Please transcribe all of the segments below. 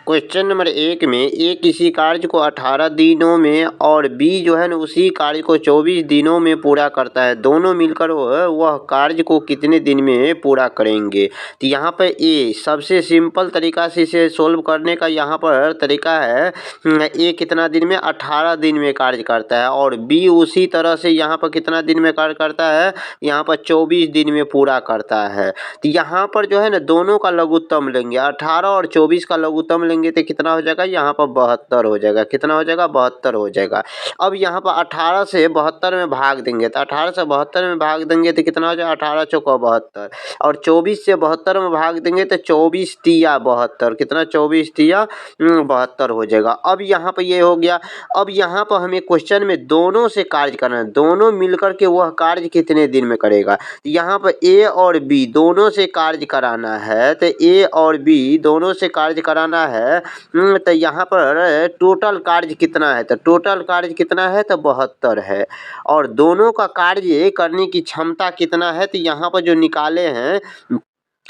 Question number 1 में ए किसी कार्य को 18 दिनों में और बी जो है ना उसी कार्य को 24 दिनों में पूरा करता है। दोनों मिलकर वह कार्य को कितने दिन में पूरा करेंगे। तो यहाँ पर ए सबसे सिंपल तरीका से इसे सोल्व करने का यहाँ पर तरीका है। ए कितना दिन में 18 दिन में कार्य करता है और बी उसी तरह से यहाँ पर कितना दिन में कार्य करता है, यहाँ पर 24 दिन में पूरा करता है। तो यहाँ पर जो है ना दोनों का लघुत्तम लेंगे, 18 और 24 का लघुत्तम लेंगे तो कितना हो जाएगा, यहाँ पर 72 हो जाएगा। कितना हो जाएगा, 72 हो जाएगा। अब यहाँ पर 18 से 72 में भाग देंगे तो 18 से 72 में भाग देंगे तो कितना हो जाएगा, 18 चौका 72 और 24 से 72 में भाग देंगे तो 24 तिया 72, कितना 24 तिया 72 हो जाएगा। अब यहाँ पर ये हो गया। अब यहाँ पर हमें क्वेश्चन में दोनों से कार्य करना है, दोनों मिलकर के वह कार्य कितने दिन में करेगा। यहाँ पर ए और बी दोनों से कार्य कराना है, तो ए और बी दोनों से कार्य कराना है। तो यहाँ पर टोटल कार्य कितना है, तो टोटल कार्य कितना है, तो 72 है। और दोनों का कार्य करने की क्षमता कितना है, तो यहाँ पर जो निकाले हैं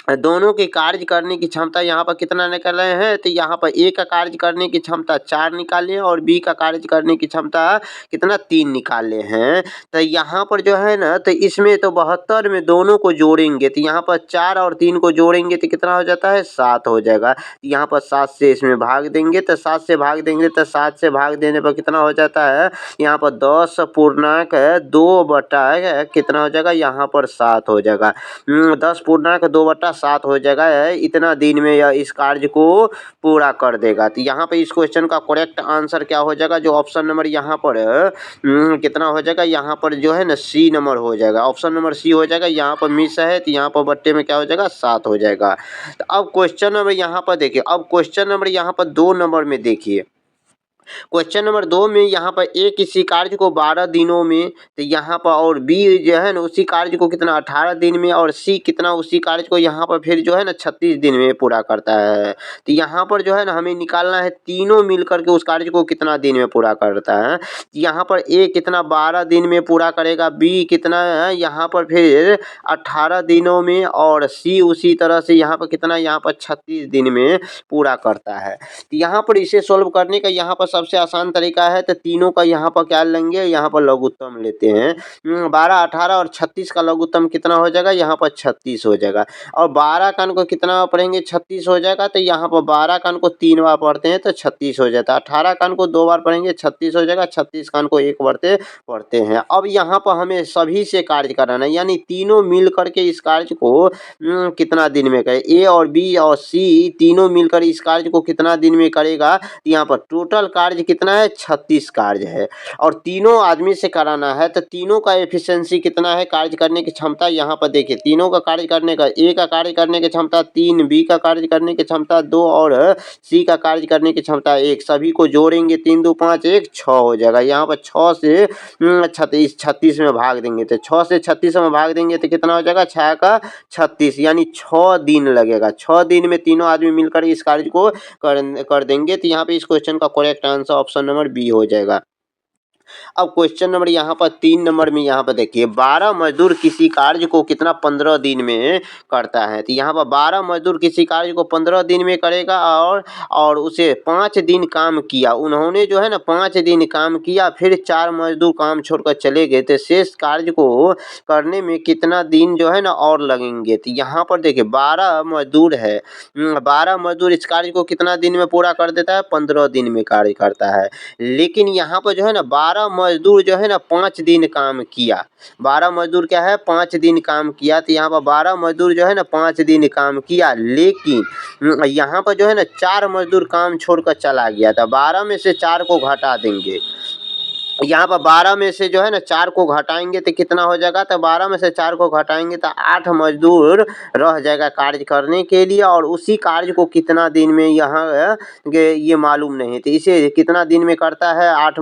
दोनों के कार्य करने की क्षमता यहाँ पर कितना निकाले हैं, तो यहाँ पर ए का कार्य करने की क्षमता 4 निकाले हैं और बी का कार्य करने की क्षमता कितना 3 निकाले हैं। तो यहाँ पर जो है ना, तो इसमें तो 72 में दोनों को जोड़ेंगे तो यहाँ पर 4 और 3 को जोड़ेंगे तो कितना हो जाता है, 7 हो जाएगा। यहाँ पर 7 से इसमें भाग देंगे तो 7 से भाग देंगे तो 7 से भाग देने पर कितना हो जाता है, यहाँ पर 10.2 कितना हो जाएगा, यहाँ पर 7 हो जाएगा। 10.2/7 हो जाएगा। इतना दिन में यह इस कार्य को पूरा कर देगा। तो यहाँ पे इस क्वेश्चन का करेक्ट आंसर क्या हो जाएगा, जो ऑप्शन नंबर यहाँ पर कितना हो जाएगा, यहाँ पर जो है ना सी नंबर हो जाएगा। ऑप्शन नंबर सी हो जाएगा। यहाँ पर मिस है तो यहाँ पर बट्टे में क्या हो जाएगा, 7 हो जाएगा। तो अब क्वेश्चन नंबर यहाँ पर देखिए, अब क्वेश्चन नंबर यहाँ पर 2 नंबर में देखिए। क्वेश्चन नंबर 2 में यहाँ पर ए किसी कार्य को 12 दिनों में, तो यहाँ पर और बी जो है ना उसी कार्य को कितना 18 दिन में और सी कितना उसी कार्य को यहाँ पर फिर जो है ना 36 दिन में पूरा करता है। तो यहाँ पर जो है ना हमें निकालना है तीनों मिलकर के उस कार्य को कितना दिन में पूरा करता है। यहाँ पर ए कितना 12 दिन में पूरा करेगा, बी कितना है यहाँ पर फिर 18 दिनों में और सी उसी तरह से यहाँ पर कितना, यहाँ पर 36 दिन में पूरा करता है। तो यहाँ पर इसे सोल्व करने का यहाँ पर सबसे आसान तरीका है, तो तीनों का यहाँ पर क्या लेंगे, यहाँ पर लघुत्तम लेते हैं। 12, 18 और 36 का लघुत्तम कितना हो जाएगा, यहाँ पर 36 हो जाएगा। और 12 का को कितना पढ़ेंगे, 36 हो जाएगा। तो यहाँ पर 12 का को 3 बार पढ़ते हैं तो 36 हो जाता है। 18 का को 2 बार पढ़ेंगे 36 हो जाएगा। 36 का को 1 बार पढ़ते हैं। अब यहाँ पर हमें सभी से कार्य कराना है, यानी तीनों मिल करके इस कार्य को कितना दिन में करे। ए और बी और सी तीनों मिलकर इस कार्य को कितना दिन में करेगा। यहाँ पर टोटल कार्य कितना है, 36 कार्य है और तीनों आदमी से कराना है। तो तीनों का एफिशिएंसी कितना है, कार्य करने की क्षमता यहाँ पर देखिए, तीनों का कार्य करने का, ए का कार्य करने की क्षमता 3, बी का कार्य करने की क्षमता 2 और सी का कार्य करने की क्षमता 1। सभी को जोड़ेंगे 3 2 5 1 6 हो जाएगा। यहाँ पर 6 से 36 में भाग देंगे तो 6 से 36 में भाग देंगे तो कितना हो जाएगा, 6 का 36 यानी 6 दिन लगेगा। 6 दिन में तीनों आदमी मिलकर इस कार्य को कर देंगे। तो यहाँ पे इस क्वेश्चन का correct answer option number B हो जाएगा। अब क्वेश्चन नंबर यहाँ पर 3 नंबर में यहाँ पर देखिए, 12 मजदूर किसी कार्य को कितना 15 दिन में करता है। तो यहाँ पर 12 मजदूर किसी कार्य को 15 दिन में करेगा और उसे 5 दिन काम किया। उन्होंने जो है ना 5 दिन काम किया, फिर 4 मजदूर काम छोड़कर चले गए, तो शेष कार्य को करने में कितना दिन जो है ना और लगेंगे। तो यहाँ पर देखिए 12 मजदूर है, 12 मजदूर इस कार्य को कितना दिन में पूरा कर देता है, 15 दिन में कार्य करता है। लेकिन यहाँ पर जो है ना 12 मजदूर जो है ना 5 दिन काम किया। 12 मजदूर क्या है, 5 दिन काम किया। तो यहाँ पर 12 मजदूर जो है ना 5 दिन काम किया, लेकिन यहाँ पर जो है ना 4 मजदूर काम छोड़कर चला गया था। 12 में से 4 को घटा देंगे। यहाँ पर 12 में से जो है ना 4 को घटाएंगे तो कितना हो जाएगा, तो 12 में से 4 को घटाएंगे तो 8 मजदूर रह जाएगा कार्य करने के लिए। और उसी कार्य को कितना दिन में यहाँ ये मालूम नहीं, तो इसे कितना दिन में करता है 8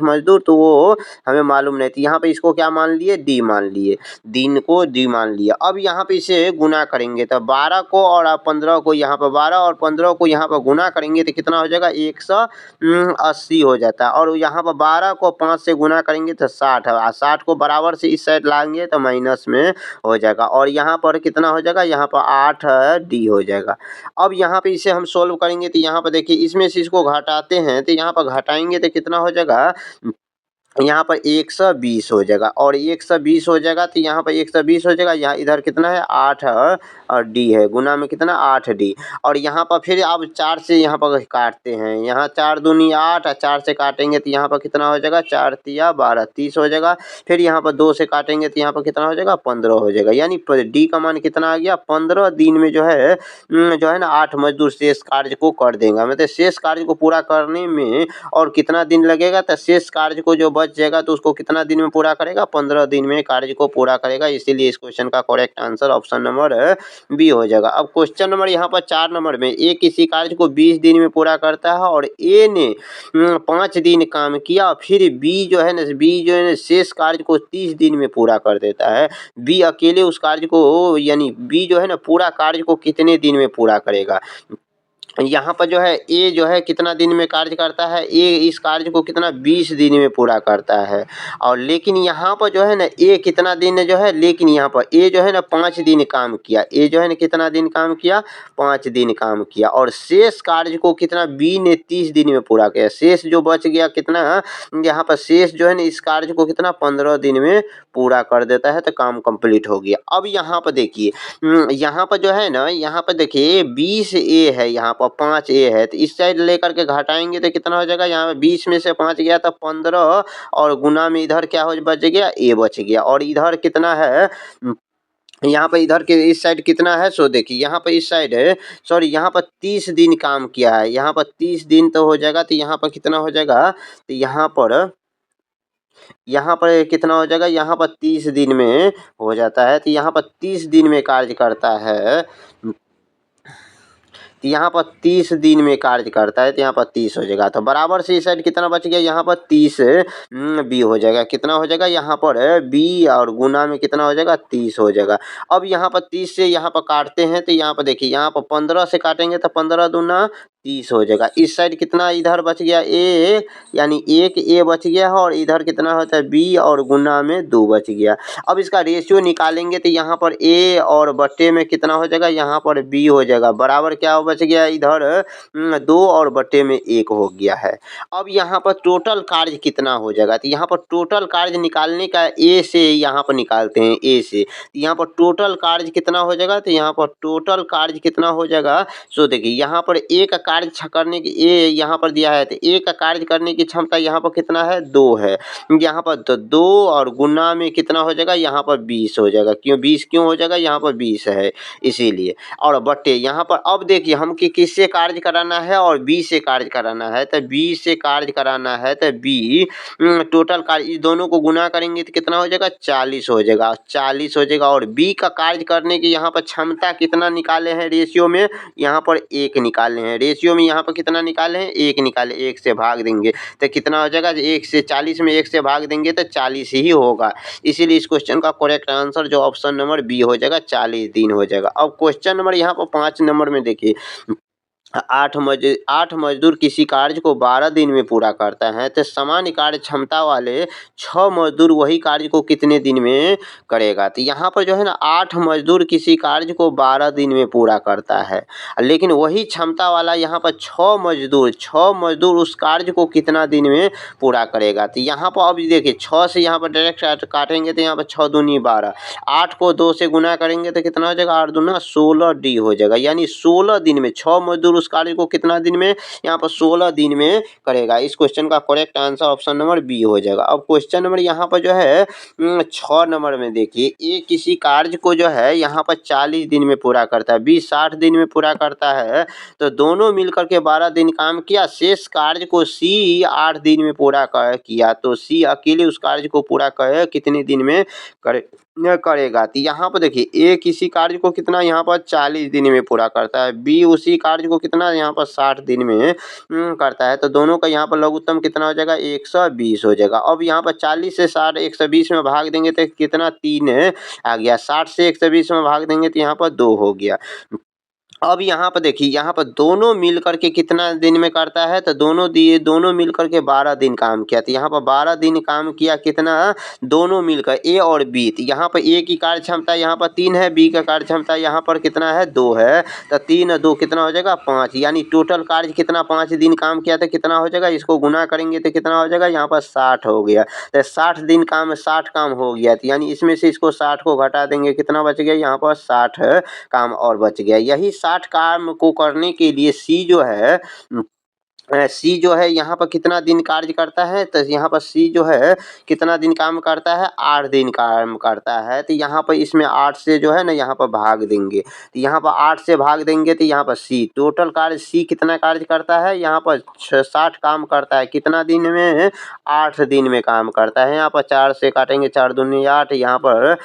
मजदूर, तो वो हमें मालूम नहीं। तो यहाँ पे इसको क्या मान लिए, डी मान लिए, दिन को डी मान लिया। अब यहाँ पे इसे गुना करेंगे तो 12 को और 15 को, यहाँ पर 12 और 15 को यहाँ पर गुना करेंगे तो कितना हो जाएगा, 180 हो जाता है। और यहाँ पर 12 15 को 5 से गुना करेंगे तो 60 है, 60 को बराबर से इस साइड लाएंगे तो माइनस में हो जाएगा। और यहाँ पर कितना हो जाएगा, यहाँ पर 8 डी हो जाएगा। अब यहाँ पे इसे हम सोल्व करेंगे तो यहाँ पर देखिए इसमें से इसको घटाते हैं तो यहाँ पर घटाएंगे तो कितना हो जाएगा, यहाँ पर 120 हो जाएगा। और 120 हो जाएगा तो यहाँ पर 120 हो जाएगा, यहाँ इधर कितना है 8 और डी है, गुना में कितना 8 डी। और यहाँ पर फिर अब 4 से यहाँ पर काटते हैं, यहाँ 4 दूनी 8 और 4 से काटेंगे तो यहाँ पर कितना हो जाएगा, 4 तिया 12 30 हो जाएगा। फिर यहाँ पर 2 से काटेंगे तो यहाँ पर कितना हो जाएगा 15 हो जाएगा। यानी डी का मान कितना आ गया, 15 दिन में जो है ना 8 मजदूर शेष कार्य को कर देगा। मतलब शेष कार्य को पूरा करने में और कितना दिन लगेगा, तो शेष कार्य को जो बच जाएगा तो उसको कितना दिन में पूरा करेगा, 15 दिन में कार्य को पूरा करेगा। इसीलिए इस क्वेश्चन का correct answer option number B हो जाएगा। अब क्वेश्चन नंबर यहाँ पर 4 नंबर में, ए किसी कार्य को 20 दिन में पूरा करता है और ए ने 5 दिन काम किया, फिर बी जो है ना शेष कार्य को 30 दिन में पूरा कर देता है। बी अकेले उस कार्य को, यानी बी जो है ना पूरा कार्य को कितने दिन में पूरा करेगा। यहाँ पर जो है ए जो है कितना दिन में कार्य करता है, ए इस कार्य को कितना 20 दिन में पूरा करता है। और लेकिन यहाँ पर जो है ना ए कितना दिन जो है, लेकिन यहाँ पर ए जो है ना 5 दिन काम किया, ए जो है ना कितना दिन काम किया, 5 दिन काम किया। और शेष कार्य को कितना बी ने 30 दिन में पूरा किया, शेष जो बच गया कितना, यहाँ पर शेष जो है ना इस कार्य को कितना 15 दिन में पूरा कर देता है, तो काम कंप्लीट हो गया। अब यहाँ पर देखिए यहाँ पर जो है ना, यहाँ पर देखिए 20 ए है, यहाँ पर 5 ए है, तो इस साइड लेकर के घटाएंगे तो कितना हो जाएगा, यहाँ पे 20 में से 5 गया तो 15 और गुना में इधर क्या हो बच गया, ए बच गया। और इधर कितना है, यहाँ पर इधर के इस साइड कितना है, सो देखिए यहाँ पर इस साइड है, सॉरी यहाँ पर 30 दिन काम किया है, यहाँ पर 30 दिन तो हो जाएगा, तो यहाँ पर कितना हो जाएगा, तो यहाँ पर कितना हो जाएगा, यहाँ पर 30 दिन में हो जाता है, तो यहाँ पर 30 दिन में कार्य करता है, तो यहाँ पर 30 दिन में कार्य करता है, तो यहाँ पर 30 हो जाएगा। तो बराबर से इस साइड कितना बच गया, यहाँ पर 30 बी हो जाएगा, कितना हो जाएगा यहाँ पर बी, और गुना में कितना हो जाएगा 30 हो जाएगा। अब यहाँ पर 30 से यहाँ पर काटते हैं, तो यहाँ पर देखिए यहाँ पर 15 से काटेंगे तो 15 दूना 30 हो जाएगा। इस साइड कितना इधर बच गया ए, यानी एक ए बच गया है, और इधर कितना होता है बी, और गुना में 2 बच गया। अब इसका रेशियो निकालेंगे तो यहाँ पर ए और बट्टे में कितना हो जाएगा, यहाँ पर बी हो जाएगा, बराबर क्या बच गया इधर 2 और बट्टे में 1 हो गया है। अब यहाँ पर टोटल कार्य कितना हो जाएगा, तो यहाँ पर टोटल कार्य निकालने का ए से यहाँ पर निकालते हैं, ए से यहाँ पर टोटल कार्य कितना हो जाएगा, तो यहाँ पर टोटल कार्य कितना हो जाएगा, सो देखिए यहाँ पर एक कार्य करने की ए यहाँ पर दिया है, तो एक कार्य करने की क्षमता यहाँ पर कितना है 2 है, यहाँ पर 2 और गुना में कितना हो जाएगा, यहाँ पर 20 हो जाएगा। क्यों 20 क्यों हो जाएगा, यहाँ पर 20 है इसीलिए। और बट्टे यहाँ पर अब देखिए हम कि किससे कार्य कराना है, और बी से कार्य कराना है, तो बी से कार्य कराना है, तो बी टोटल कार्य इस दोनों को गुना करेंगे तो कितना हो जाएगा 40 हो जाएगा, 40 हो जाएगा। और बी का कार्य करने की यहाँ पर क्षमता कितना निकाले हैं रेशियो में, यहाँ पर 1 निकाले हैं, रेशियो में यहाँ पर कितना निकाले हैं 1 निकाले, 1 से भाग देंगे तो कितना हो जाएगा, 1 से 40 में 1 से भाग देंगे तो 40 ही होगा। इसीलिए इस क्वेश्चन का करेक्ट आंसर जो ऑप्शन नंबर बी हो जाएगा, 40 दिन हो जाएगा। अब क्वेश्चन नंबर यहाँ पर 5 नंबर में देखिए, 8 मजदूर किसी कार्य को 12 दिन में पूरा करता है, तो सामान्य कार्य क्षमता वाले 6 मजदूर वही कार्य को कितने दिन में करेगा। तो यहाँ पर जो है ना 8 मजदूर किसी कार्य को 12 दिन में पूरा करता है, लेकिन वही क्षमता वाला यहाँ पर 6 मजदूर उस कार्य को कितना दिन में पूरा करेगा। तो यहाँ पर अब देखिए 6 से यहाँ पर डायरेक्ट काटेंगे तो यहाँ पर 6 दूनी 12, 8 को 2 से गुना करेंगे तो कितना हो जाएगा 8 दूना 16 डी हो जाएगा। यानी 16 दिन में 6 मजदूर उस कार्य को कितना दिन में, यहाँ पर 16 दिन में करेगा। इस क्वेश्चन का correct answer option number B हो जाएगा। अब क्वेश्चन नंबर यहाँ पर जो है 6 नंबर में देखिए, ए किसी कार्य को जो है यहाँ पर 40 दिन में पूरा करता है, बी 60 दिन में पूरा करता है, तो दोनों मिलकर के 12 दिन काम किया। शेष कार्य को सी 8 दिन में पूरा किया, तो सी अकेले उस कार्य को पूरा कितने दिन में करेगा। तो यहाँ पर देखिए ए किसी कार्य को कितना यहाँ पर 40 दिन में पूरा करता है, बी उसी कार्य को कितना यहाँ पर 60 दिन में करता है, तो दोनों का यहाँ पर लघुत्तम कितना हो जाएगा 120 हो जाएगा। अब यहाँ पर 40 से 60 120 में भाग देंगे तो कितना 3 आ गया, 60 से 120 में भाग देंगे तो यहाँ पर 2 हो गया। अब यहाँ पर देखिए, यहाँ पर दोनों मिल कर के कितना दिन में करता है, तो दोनों मिल कर के 12 दिन काम किया। तो यहाँ पर 12 दिन काम किया कितना, दोनों मिलकर ए और बी। तो यहाँ पर ए की कार्य क्षमता यहाँ पर 3 है, बी का कार्य क्षमता यहाँ पर कितना है, 2 है। तो 3 और 2 कितना हो जाएगा, 5। यानी टोटल कार्य कितना, 5 दिन काम किया तो कितना हो जाएगा, इसको गुना करेंगे तो कितना हो जाएगा, यहाँ पर 60 हो गया। तो 60 दिन काम 60 काम हो गया। तो यानी इसमें से इसको 60 को घटा देंगे, कितना बच गया, यहाँ पर 60 काम और बच गया। यही 60 काम को करने के लिए सी जो है यहाँ पर कितना दिन कार्य करता है, तो यहाँ पर सी जो है कितना दिन काम करता है, 8 दिन काम करता है। तो यहाँ पर इसमें 8 से जो है ना यहाँ पर भाग देंगे। तो यहाँ पर 8 से भाग देंगे तो यहाँ पर सी टोटल कार्य, सी कितना कार्य करता है, यहाँ पर 60 काम करता है, कितना दिन में, 8 दिन में काम करता है। यहाँ पर 4 से काटेंगे, 4 दूनी 8, यहाँ पर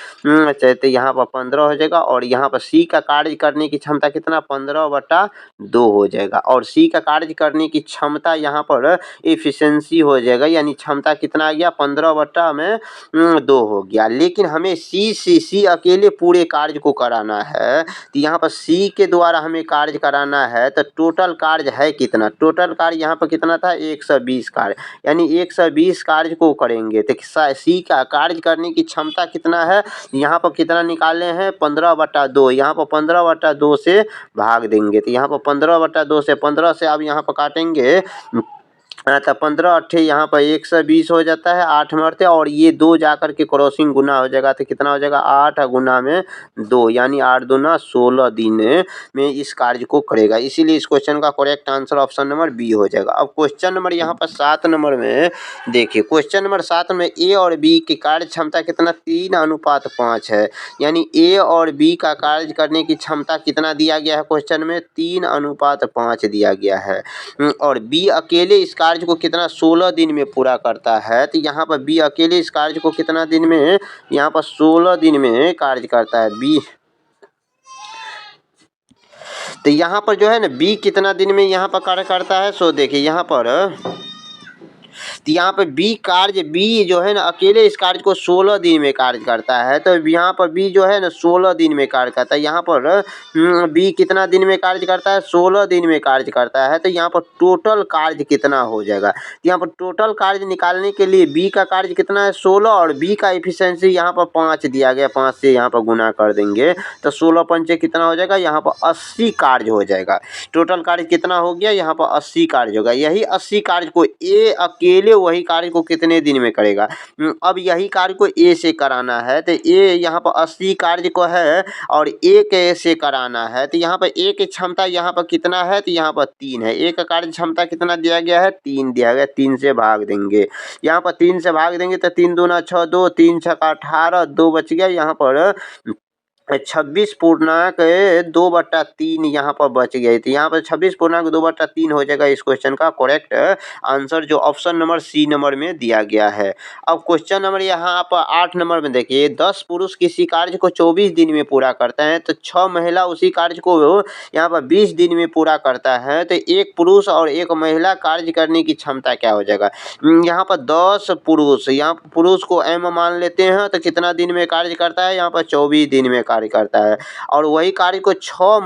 तो यहाँ पर 15 हो जाएगा। और यहाँ पर सी का कार्य करने की क्षमता कितना, 15/2 हो जाएगा। और सी का कार्य करने की क्षमता यहाँ पर एफिशिएंसी हो जाएगा, यानी क्षमता कितना आ गया, 15/2 हो गया। लेकिन हमें सी अकेले पूरे कार्य को कराना है। तो यहाँ पर सी के द्वारा हमें कार्य कराना है, तो टोटल कार्य है कितना, टोटल कार्य यहाँ पर कितना था, 120 कार्य, यानी 120 कार्य को करेंगे। तो सी का कार्य करने की क्षमता कितना है, यहाँ पर कितना निकाले हैं, 15/2। यहाँ पर 15/2 से भाग देंगे। तो यहाँ पर 15/2 से 15 से अब यहाँ पर काटेंगे, तो 15 अट्ठे यहाँ पर 120 हो जाता है, 8 मरते, और ये 2 जाकर के क्रॉसिंग गुना हो जाएगा। तो कितना हो जाएगा, 8 गुना में 2, यानी 8 दूना 16 दिन में इस कार्य को करेगा। इसीलिए इस क्वेश्चन का correct answer option number B हो जाएगा। अब क्वेश्चन नंबर यहाँ पर 7 नंबर में देखिए, क्वेश्चन नंबर 7 में ए और बी की कार्य क्षमता कितना, 3:5 है। यानी ए और बी का कार्य करने की क्षमता कितना दिया गया है, क्वेश्चन में 3:5 दिया गया है। और बी अकेले इस कार्य को कितना, 16 दिन में पूरा करता है। तो यहाँ पर बी अकेले इस कार्य को कितना दिन में, यहाँ पर 16 दिन में कार्य करता है बी। तो यहाँ पर जो है ना बी कितना दिन में यहाँ पर कार्य करता है, सो देखिए यहाँ पर, तो यहाँ पर बी जो है ना अकेले इस कार्य को 16 दिन में कार्य करता है। तो यहाँ पर बी जो है ना 16 दिन में कार्य करता है। यहाँ पर बी कितना दिन में कार्य करता है, 16 दिन में कार्य करता है। तो यहाँ पर टोटल कार्य कितना हो जाएगा, तो यहाँ पर टोटल कार्य निकालने के लिए बी का कार्य कितना है, 16, और बी का एफिशिएंसी यहाँ पर 5 दिया गया, 5 से यहाँ पर गुना कर देंगे तो 16 पंचे कितना हो जाएगा, यहाँ पर 80 कार्य हो जाएगा। टोटल कार्य कितना हो गया, यहाँ पर 80 कार्य होगा। यही 80 कार्य को ए अकेले वही कार्य को कितने दिन में करेगा। अब यही कार्य को ए से कराना है, तो ए यहाँ पर 80 कार्य को है और ए के से कराना है। तो यहाँ पर ए की क्षमता यहाँ पर कितना है, तो यहाँ पर 3 है। ए का कार्य क्षमता कितना दिया गया है, 3 दिया गया, 3 से भाग देंगे। यहाँ पर 3 से भाग देंगे तो 3 दूना 6, 2, 3 6 18, 2 बच गया। यहाँ पर 26.2/3 यहाँ पर बच गए। तो यहाँ पर 26.2/3 हो जाएगा इस क्वेश्चन का करेक्ट आंसर, जो ऑप्शन नंबर सी नंबर में दिया गया है। अब क्वेश्चन नंबर यहाँ पर 8 नंबर में देखिए, 10 पुरुष किसी कार्य को 24 दिन में पूरा करते हैं, तो 6 महिला उसी कार्य को यहाँ पर 20 दिन में पूरा करता है। तो एक पुरुष और एक महिला कार्य करने की क्षमता क्या हो जाएगा। यहाँ पर 10 पुरुष, यहाँ पुरुष को एम मान लेते हैं, तो कितना दिन में कार्य करता है, यहाँ पर 24 दिन में कार्य करता है। और वही कार्य को 6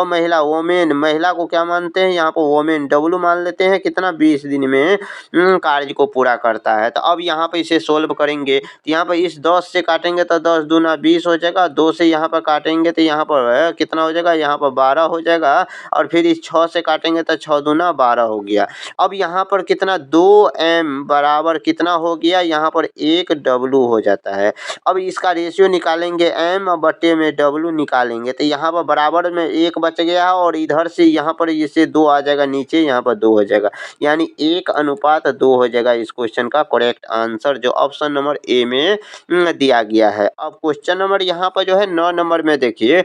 महिला वोमेन, महिला को क्या मानते हैं, यहाँ पर वोमेन डब्लू मान लेते हैं, कितना 20 दिन में कार्य को पूरा करता है। तो अब यहाँ पर इसे सोल्व करेंगे, तो यहाँ पर इस 10 से काटेंगे तो 10 दूना 20 हो जाएगा, 2 से यहाँ पर काटेंगे तो यहाँ पर कितना हो जाएगा, यहाँ पर 12 हो जाएगा। और फिर इस 6 से काटेंगे तो 6 दूना 12 हो गया। अब यहाँ पर कितना, 2m बराबर कितना हो गया, यहाँ पर 1 W हो जाता है। अब इसका रेशियो निकालेंगे, m बटे में W निकालेंगे, तो यहाँ पर बराबर में 1 बच गया, और इधर से यहाँ पर इसे 2 आ जाएगा नीचे, यहाँ पर 2 हो जाएगा, यानी 1:2 हो जाएगा इस क्वेश्चन का करेक्ट आंसर, जो ऑप्शन नंबर ए में दिया गया है। अब क्वेश्चन नंबर यहाँ पर जो है 9 नंबर में देखिए,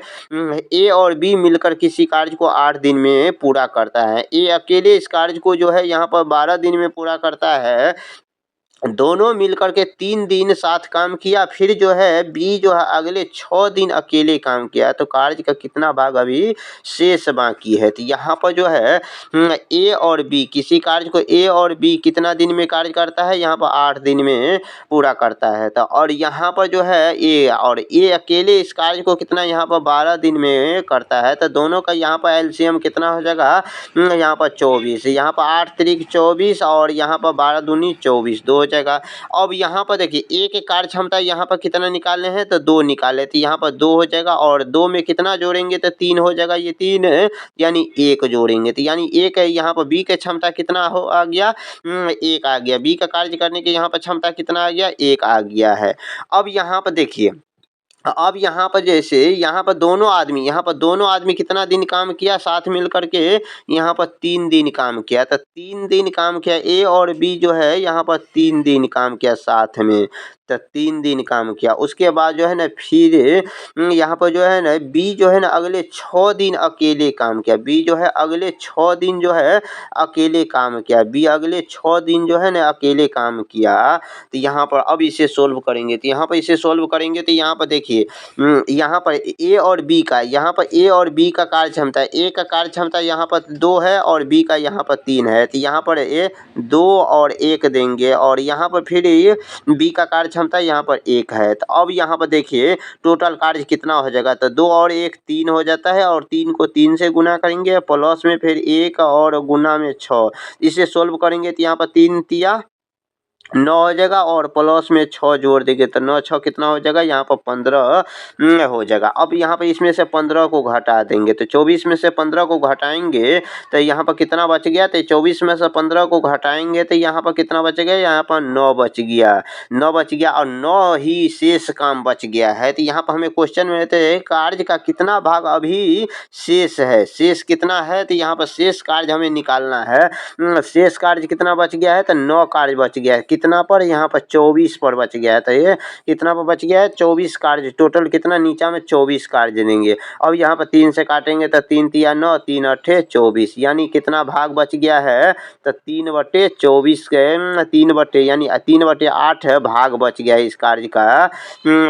ए और बी मिलकर किसी कार्य को 8 दिन में पूरा करता है। ए अकेले इस कार्य को जो है यहाँ पर 12 दिन में पूरा करता है। दोनों मिलकर के 3 दिन साथ काम किया, फिर जो है बी जो है अगले 6 दिन अकेले काम किया, तो कार्य का कितना भाग अभी शेष बाकी है। तो यहाँ पर जो है ए और बी, किसी कार्य को ए और बी कितना दिन में कार्य करता है, यहाँ पर 8 दिन में पूरा करता है। तो और यहाँ पर जो है ए अकेले इस कार्य को कितना यहाँ पर 12 दिन में करता है। तो दोनों का यहाँ पर एलसीएम कितना हो जाएगा, यहाँ पर 24, यहाँ पर 8 त्रिक 24 और यहाँ पर 12 दूनी 24, 2 हो जाएगा। अब यहाँ पर देखिए ए के कार्य क्षमता यहाँ पर कितना निकालने हैं, तो 2 निकाले, तो यहाँ पर 2 हो जाएगा और 2 में कितना जोड़ेंगे तो 3 हो जाएगा, ये 3 यानी 1 जोड़ेंगे, तो यानी 1 है। यहाँ पर बी की क्षमता कितना आ गया, 1 आ गया। बी का कार्य करने के यहाँ पर क्षमता कितना आ गया, 1 आ गया है। अब यहाँ पर देखिए, अब यहाँ पर जैसे यहाँ पर दोनों आदमी कितना दिन काम किया साथ मिल करके, यहाँ पर 3 दिन काम किया। तो 3 दिन काम किया, ए और बी जो है यहाँ पर 3 दिन काम किया साथ में, तो 3 दिन काम किया। उसके बाद जो है ना फिर यहाँ पर जो है ना बी जो है ना अगले 6 दिन अकेले काम किया, बी जो है अगले 6 दिन जो है अकेले काम किया, बी अगले 6 दिन जो है ना अकेले काम किया। तो यहाँ पर अब इसे सोल्व करेंगे, तो यहाँ पर इसे सोल्व करेंगे तो यहाँ पर देखिए यहाँ पर ए और बी का, यहाँ पर ए और बी का कार्य क्षमता, ए का कार्य क्षमता यहाँ पर 2 है और बी का यहाँ पर 3 है। तो यहाँ पर ए 2 और 1 देंगे और यहाँ पर फिर ये बी का कार्य क्षमता यहाँ पर 1 है। तो अब यहाँ पर देखिए टोटल कार्य कितना हो जाएगा, तो 2 और 1 3 हो जाता है और 3 को 3 से गुना करेंगे, प्लस में फिर 1 और गुना में 6, इसे सोल्व करेंगे तो यहाँ पर 3 तिया 9 हो जाएगा और प्लस में 6 जोड़ देंगे, तो 9 6 कितना हो जाएगा, यहाँ पर 15 हो जाएगा। अब यहाँ पर इसमें से 15 को घटा देंगे, तो 24 में से 15 को घटाएंगे तो यहाँ पर कितना बच गया, तो 24 में से 15 को घटाएंगे तो यहाँ पर कितना बच गया, यहाँ पर 9 बच गया, 9 बच गया और 9 ही शेष काम बच गया है। तो यहाँ पर हमें क्वेश्चन में रहते हैं कार्य का कितना भाग अभी शेष है, शेष कितना है, तो यहाँ पर शेष कार्य हमें निकालना है। शेष कार्य कितना बच गया है, तो 9 कार्य बच गया है, कितना पर, यहाँ पर 24 पर बच गया है। तो ये कितना पर बच गया है, 24 कार्य, टोटल कितना नीचा में 24 कार्य देंगे। अब यहाँ पर 3 से काटेंगे तो 3 तिया 9, 3 अठे 24, यानी कितना भाग बच गया है, तो 3/24 के 3 बटे यानी 3/8 भाग बच गया है इस कार्य का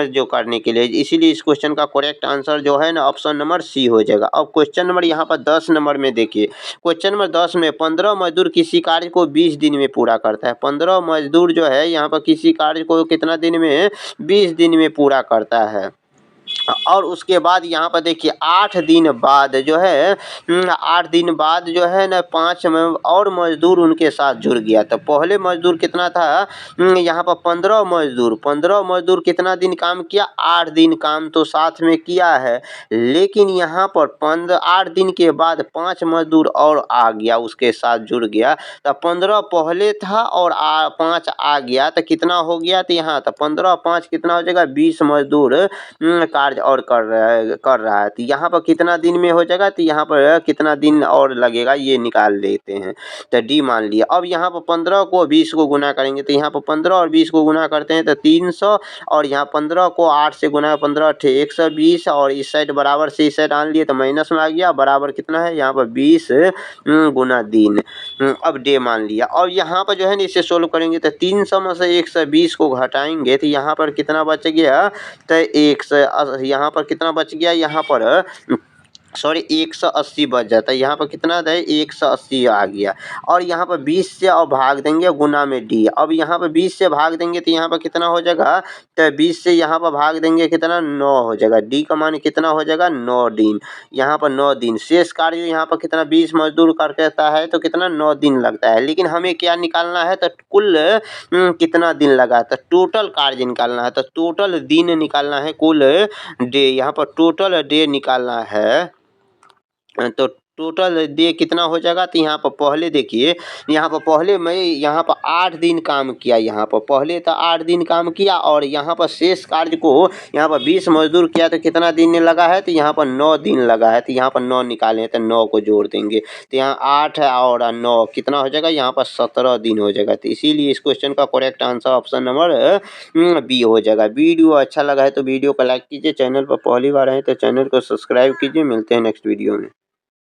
जो करने के लिए। इसीलिए इस क्वेश्चन का करेक्ट आंसर जो है ना ऑप्शन नंबर सी हो जाएगा। अब क्वेश्चन नंबर यहाँ पर 10 नंबर में देखिए, क्वेश्चन नंबर 10 में 15 मजदूर किसी कार्य को 20 दिन में पूरा करता है। 15 मजदूर जो है यहाँ पर किसी कार्य को कितना दिन में, 20 दिन में पूरा करता है। और उसके बाद यहाँ पर देखिए 8 दिन बाद जो है 8 दिन बाद जो है ना 5 और मजदूर उनके साथ जुड़ गया। तो पहले मजदूर कितना था, यहाँ पर 15 मजदूर कितना दिन काम किया, 8 दिन काम तो साथ में किया है, लेकिन यहाँ पर 8 दिन के बाद 5 मजदूर और आ गया, उसके साथ जुड़ गया। तो 15 पहले था और 5 आ गया, तो कितना हो गया, तो यहाँ तो 15 5 कितना हो जाएगा, 20 मजदूर कार्य और कर रहा है। तो यहाँ पर कितना दिन में हो जाएगा, तो यहाँ पर कितना दिन और लगेगा ये निकाल लेते हैं। तो डी मान लिया। अब यहाँ पर 15 को 20 को गुना करेंगे, तो यहाँ पर 15 और 20 को गुना करते हैं तो 300 और यहाँ 15 को 8 से गुना 15 अठे 120 और इस साइड बराबर से इस साइड आन लिए तो माइनस में आ गया, बराबर कितना है यहाँ पर 20 गुना दिन। अब डे मान लिया। और यहाँ पर जो है ना इसे सोल्व करेंगे तो 300 में से 120 को घटाएंगे तो यहाँ पर कितना बच गया, तो 100 यहाँ पर कितना बच गया, यहाँ पर सॉरी 180 बच जाता है। यहाँ पर कितना है, 180 आ गया। और यहाँ पर 20 से और भाग देंगे गुना में डी। अब यहाँ पर 20 से भाग देंगे तो यहाँ पर कितना हो जाएगा, तो 20 से यहाँ पर भाग देंगे कितना, 9 हो जाएगा। डी का मान कितना हो जाएगा, 9 दिन। यहाँ पर 9 दिन। शेष कार्य यहाँ पर कितना 20 मजदूर करता है तो कितना 9 दिन लगता है। लेकिन हमें क्या निकालना है, तो कुल कितना दिन लगा, तो टोटल कार्य निकालना है, तो टोटल दिन निकालना है, कुल डे। यहाँ पर टोटल डे निकालना है, तो टोटल डे कितना हो जाएगा, तो यहाँ पर पहले देखिए, यहाँ पर पहले मैं यहाँ पर 8 दिन काम किया, यहाँ पर पहले तो 8 दिन काम किया और यहाँ पर शेष कार्य को यहाँ पर 20 मजदूर किया तो कितना दिन लगा है, तो यहाँ पर 9 दिन लगा है। तो यहाँ पर 9 निकाले तो 9 को जोड़ देंगे तो यहाँ 8 और 9 कितना हो जाएगा, यहाँ पर 17 दिन हो जाएगा। तो इसीलिए इस क्वेश्चन का correct answer option number B हो जाएगा। वीडियो अच्छा लगा है तो वीडियो को लाइक कीजिए, चैनल पर पहली बार आए तो चैनल को सब्सक्राइब कीजिए। मिलते हैं नेक्स्ट वीडियो में।